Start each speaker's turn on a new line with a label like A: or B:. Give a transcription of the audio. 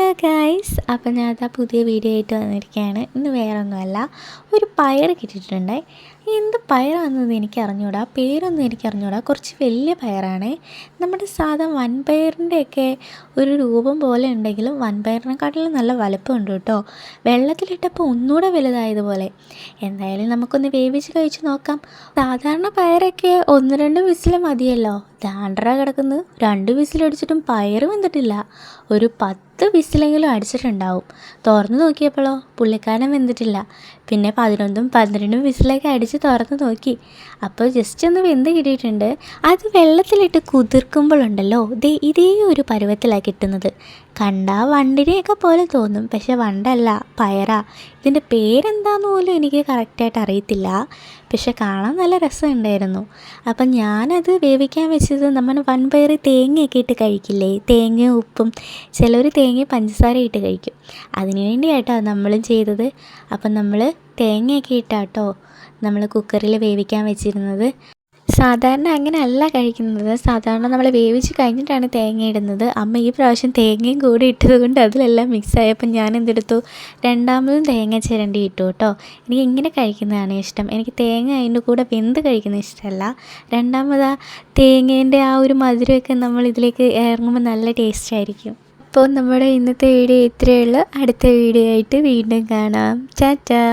A: Hello guys, അപ്പോൾ ഞാൻ അതാ പുതിയ വീഡിയോ ആയിട്ട് വന്നിരിക്കുകയാണ്. ഇന്ന് വേറൊന്നുമല്ല, ഒരു പയർ കിട്ടിയിട്ടുണ്ട്. എന്ത് പയറാണെന്ന് എനിക്ക് അറിഞ്ഞൂടാ, പേരൊന്നും എനിക്ക് അറിഞ്ഞൂടാ. കുറച്ച് വലിയ പയറാണ്. നമ്മുടെ സാധാ വൻപയറിൻ്റെയൊക്കെ ഒരു രൂപം പോലെ ഉണ്ടെങ്കിലും വൻപയറിനെക്കാട്ടിലും നല്ല വലുപ്പമുണ്ട് കേട്ടോ. വെള്ളത്തിലിട്ടപ്പോൾ ഒന്നുകൂടെ വലുതായതുപോലെ. എന്തായാലും നമുക്കൊന്ന് വേവിച്ച് കഴിച്ച് നോക്കാം. സാധാരണ പയറൊക്കെ 1-2 വിസിൽ മതിയല്ലോ. ദാണ്ടറ കിടക്കുന്നു. 2 വിസിലടിച്ചിട്ടും പയർ വെന്തിട്ടില്ല. ഒരു 10 വിസിലെങ്കിലും അടിച്ചിട്ടുണ്ടാവും. തുറന്ന് നോക്കിയപ്പോഴോ പുള്ളിക്കാരൻ വെന്തിട്ടില്ല. പിന്നെ 11-12 വിസിലൊക്കെ അടിച്ച് തുറന്ന് നോക്കി. അപ്പോൾ ജസ്റ്റ് ഒന്ന് വെന്ത് കിട്ടിയിട്ടുണ്ട്. അത് വെള്ളത്തിലിട്ട് കുതിർക്കുമ്പോഴുണ്ടല്ലോ, ഇതേ ഒരു പരുവത്തിലാണ് കിട്ടുന്നത്. കണ്ടാൽ വണ്ടിനെയൊക്കെ പോലെ തോന്നും, പക്ഷെ വണ്ടല്ല, പയറാ. ഇതിൻ്റെ പേരെന്താന്ന് പോലും എനിക്ക് കറക്റ്റായിട്ട് അറിയത്തില്ല, പക്ഷെ കാണാൻ നല്ല രസമുണ്ടായിരുന്നു. അപ്പം ഞാനത് വേവിക്കാൻ വെച്ചത് നമ്മൾ വൻപയർ തേങ്ങയൊക്കെ ഇട്ട് കഴിക്കില്ലേ, തേങ്ങയും ഉപ്പും, ചിലർ തേങ്ങയും പഞ്ചസാര ഇട്ട് കഴിക്കും. അതിനു വേണ്ടിയാട്ടോ നമ്മളും ചെയ്തത്. അപ്പം നമ്മൾ തേങ്ങയൊക്കെ ഇട്ടാട്ടോ നമ്മൾ കുക്കറിൽ വേവിക്കാൻ വെച്ചിരുന്നത്. സാധാരണ അങ്ങനെ അല്ല കഴിക്കുന്നത്. സാധാരണ നമ്മൾ വേവിച്ച് കഴിഞ്ഞിട്ടാണ് തേങ്ങ ഇടുന്നത്. അമ്മ ഈ പ്രാവശ്യം തേങ്ങയും കൂടി ഇട്ടത് കൊണ്ട് അതിലെല്ലാം മിക്സായപ്പോൾ ഞാൻ എന്തെടുത്തു, രണ്ടാമതും തേങ്ങ ചിരണ്ടി ഇട്ടു കേട്ടോ. എനിക്ക് ഇങ്ങനെ കഴിക്കുന്നതാണ് ഇഷ്ടം. എനിക്ക് തേങ്ങ അതിൻ്റെ കൂടെ വെന്ത് കഴിക്കുന്നത് ഇഷ്ടമല്ല. രണ്ടാമത് തേങ്ങേൻ്റെ ആ ഒരു മധുരമൊക്കെ നമ്മൾ ഇതിലേക്ക് ഇറങ്ങുമ്പോൾ നല്ല ടേസ്റ്റ് ആയിരിക്കും. അപ്പോൾ നമ്മുടെ ഇന്നത്തെ വീഡിയോ ഇത്രയേ ഉള്ളൂ. അടുത്ത വീഡിയോ ആയിട്ട് വീണ്ടും കാണാം. ടാറ്റാ.